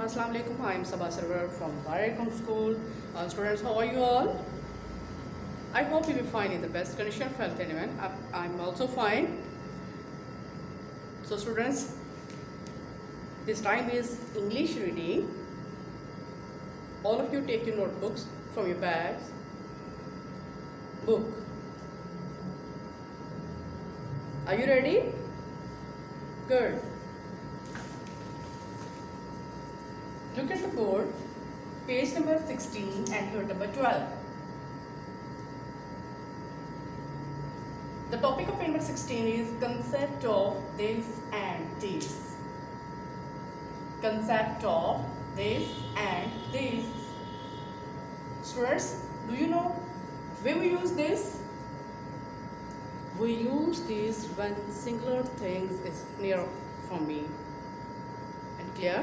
Assalamualaikum. I am Sabah Server from Dar-e-Arqam school. Students, how are you all? I hope you will find in the best condition of health anyway. I'm also fine. So students, this time is English reading. All of you take your notebooks from your bags. Book. Are you ready? Good. Look at the board, page number 16 and note number 12. The topic of page number 16 is concept of this and this. Concept of this and this. Students, do you know where we use this? We use this when singular things is near from me. And clear?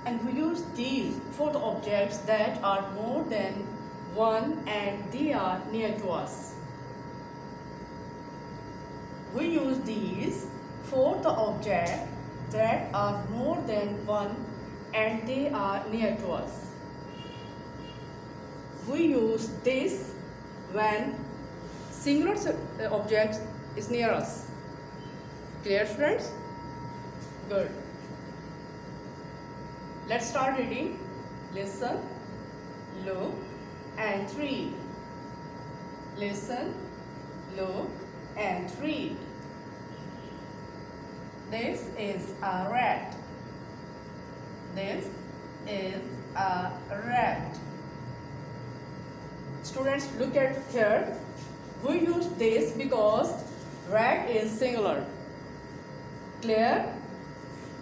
And we use these for the objects that are more than one and they are near to us. We use these for the objects that are more than one and they are near to us. We use this when singular object is near us. Clear, students? Good. Let's start reading. Listen, look, and read. Listen, look, and read. This is a rat. This is a rat. Students, look at here. We use this because rat is singular. Clear?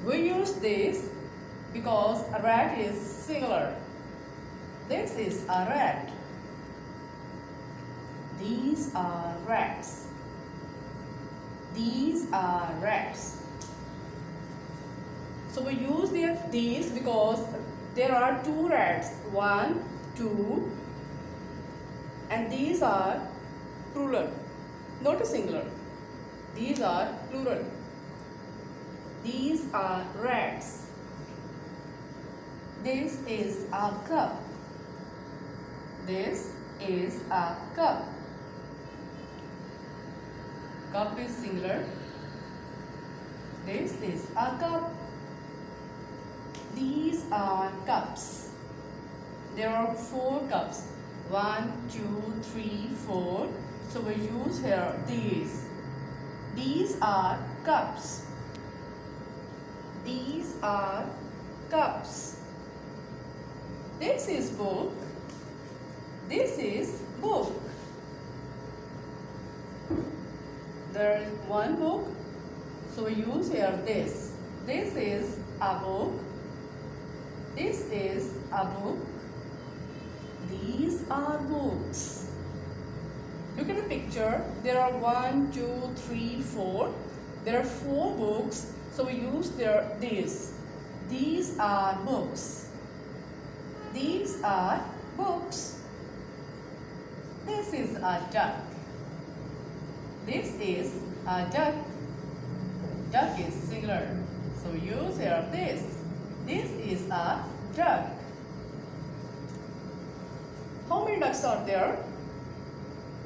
We use this because a rat is singular. This is a rat. These are rats. These are rats. So we use these because there are two rats. One, two, and these are plural, not a singular. These are plural. These are rats. This is a cup. This is a cup. Cup is singular. This is a cup. These are cups. There are 4 cups. 1, 2, 3, 4. So we use here these. These are cups. These are cups. This is book. This is book. There is one book, so we use here this. This is a book. This is a book. These are books. Look at the picture. There are 1, 2, 3, 4. There are 4 books, so we use these. These are books. These are books. This is a duck. This is a duck. Duck is singular. So we use here this. This is a duck. How many ducks are there?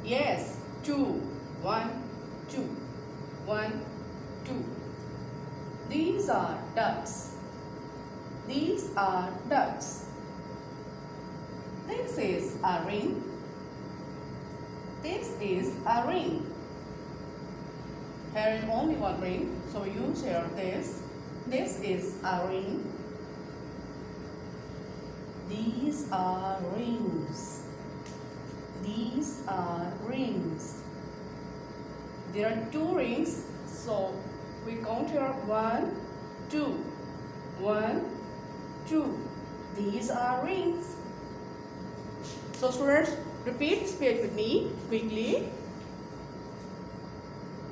Yes, 2. 1, 2. 1, 2. These are ducks. These are ducks. This is a ring. This is a ring. Here is only one ring, so we use here this. This is a ring. These are rings. These are rings. There are 2 rings, so we count here 1, 2. 1, 2. These are rings. So students, repeat this page with me quickly.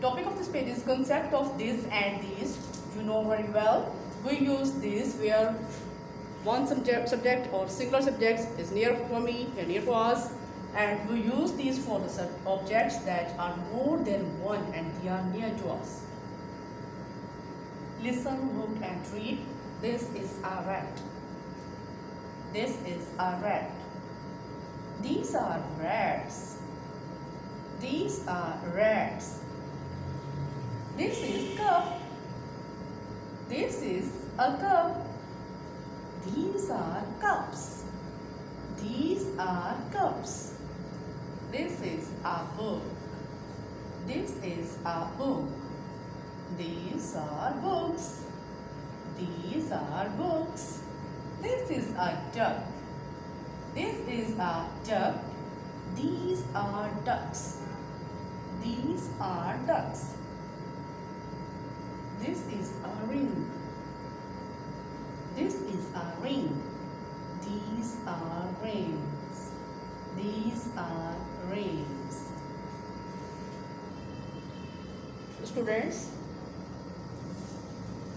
Topic of this page is concept of this and these. You know very well. We use this where one subject or singular subject is near for me and near for us, and we use these for the objects that are more than one and they are near to us. Listen, look, and read. This is a rat. This is a rat. These are rats. These are rats. This is cup. This is a cup. These are cups. These are cups. This is a book. This is a book. These are books. These are books. This is a duck. This is a duck. These are ducks. These are ducks. This is a ring. This is a ring. These are rings. These are rings. Students,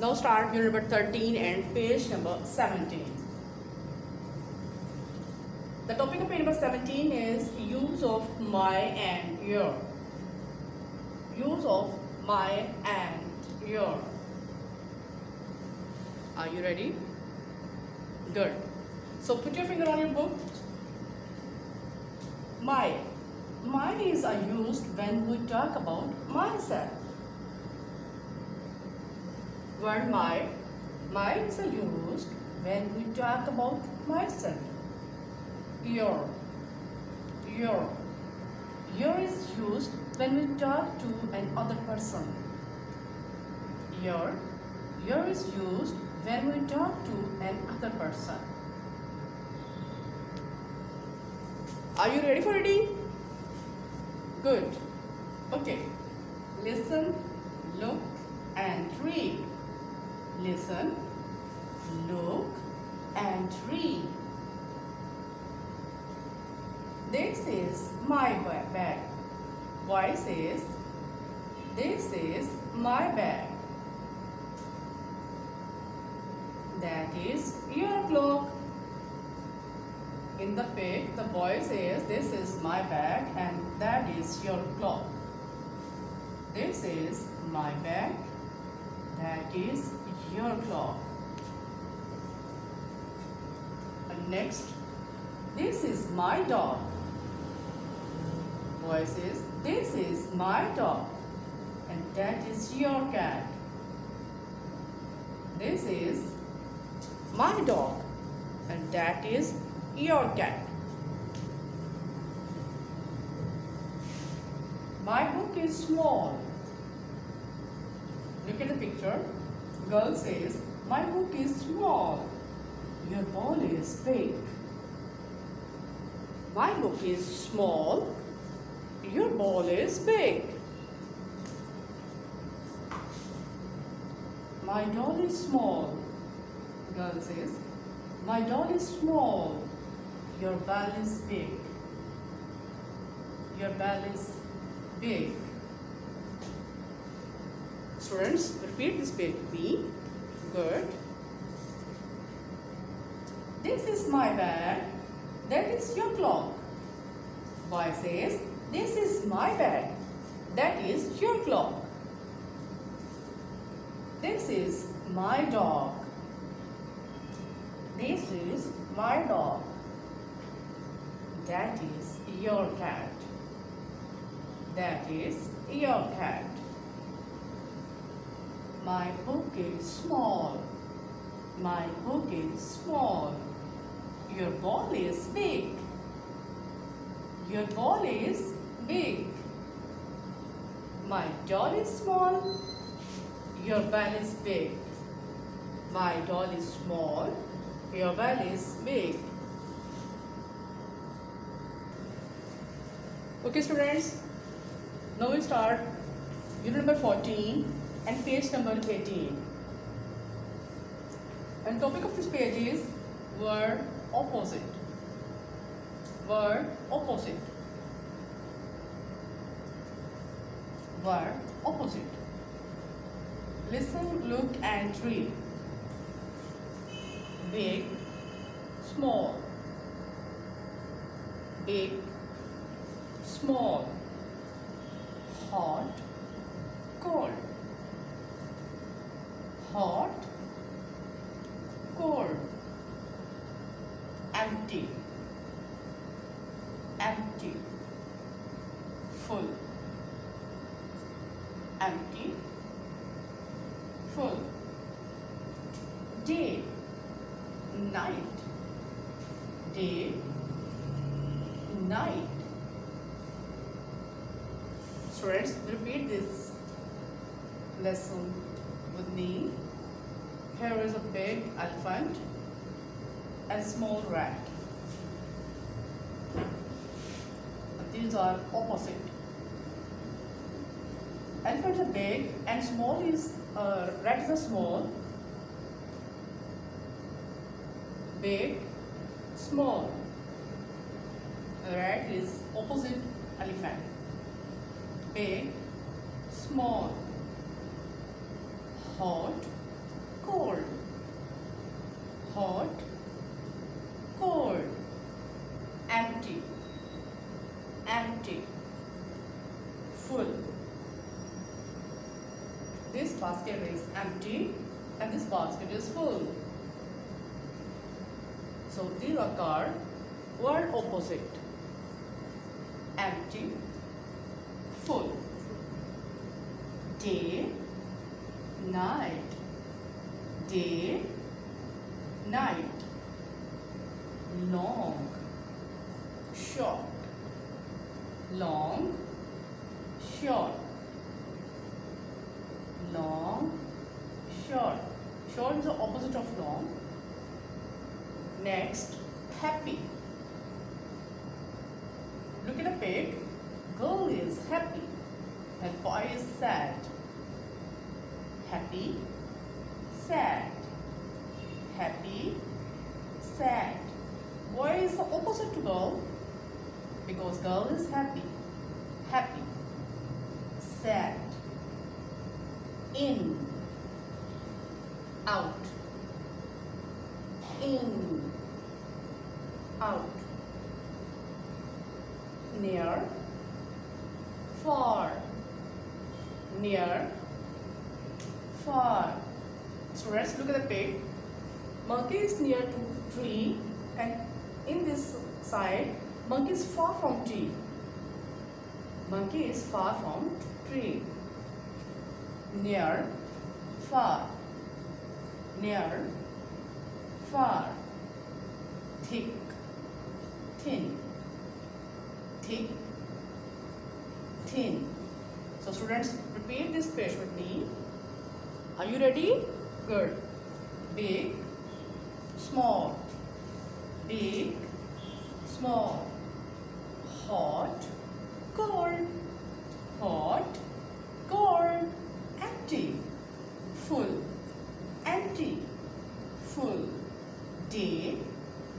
now start unit number 13 and page number 17. The topic of page number 17 is use of my and your. Use of my and your. Are you ready? Good. So put your finger on your book. My. My is used when we talk about myself. Word my. My is used when we talk about myself. Your. Your. Your is used when we talk to another person. Your. Your is used when we talk to another person. Are you ready for reading? Good. Okay. Listen, look, and read. Listen, look, and read. This is my bag. Boy says, this is my bag. That is your clock. In the pig, the boy says, this is my bag and that is your clock. This is my bag, that is your clock. And next, this is my dog. Boy says, this is my dog and that is your cat. This is my dog and that is your cat. My book is small. Look at the picture. Girl says, my book is small. Your ball is big. My book is small. Your ball is big. My doll is small. Girl says, my doll is small. Your ball is big. Your ball is big. Students, repeat this page with me. Good. This is my bag. That is your clock. Boy says, this is my bag. That is your clock. This is my dog. This is my dog. That is your cat. That is your cat. My book is small. My book is small. Your ball is big. Your ball is big. My doll is small. Your ball is big. My doll is small. Your ball is big. Okay, students. Now we start unit number 14 and page number 18. And topic of this page is word opposite. Word opposite. Word opposite. Listen, look and read. Big, small. Big, small. Hot, cold. Hot, cold, empty, empty, full, empty, full, day, night, day, night. Students, repeat this lesson with me. Here is a big elephant and small rat. These are opposite. Elephants are big and small is rats are small. Big, small. Rat is opposite elephant. Big, small. Hot, cold. Hot, cold. Empty, empty. Full. This basket is empty and this basket is full. So these are called word opposite. Empty, full. Day, night. Day, night. Long, short. Long, short. Long, short. Short is the opposite of long. Next, happy. Look at a pig. Girl is happy and boy is sad. Happy, sad. Happy, sad. Boy is the opposite to girl because girl is happy. Happy, sad. In, out. In, out. Near, far. Near, far. So let's look at the pig. Monkey is near to tree and in this side monkey is far from tree. Monkey is far from tree. Near, far. Near, far. Thick, thin. Thick, thin. So students, repeat this page with me. Are you ready? Good. Big, small. Big, small. Hot, cold. Hot, cold. Empty, full. Empty, full. Day,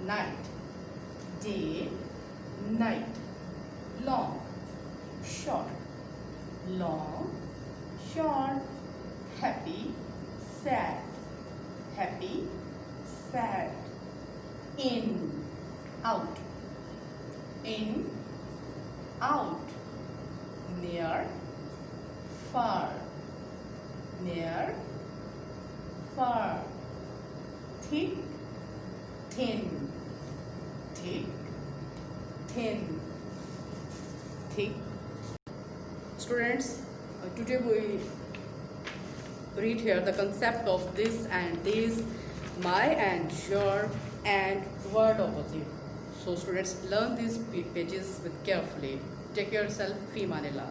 night. Day, night. Long, short. Long, short. Happy, sad. Happy, sad. In, out. In, out. Near, far. Near, far. Thick, thin. Thick, thin. Thick. Students, today we read here the concept of this and this, my and your and word opposite. So students, learn these pages with carefully. Take care yourself. Fi Manila.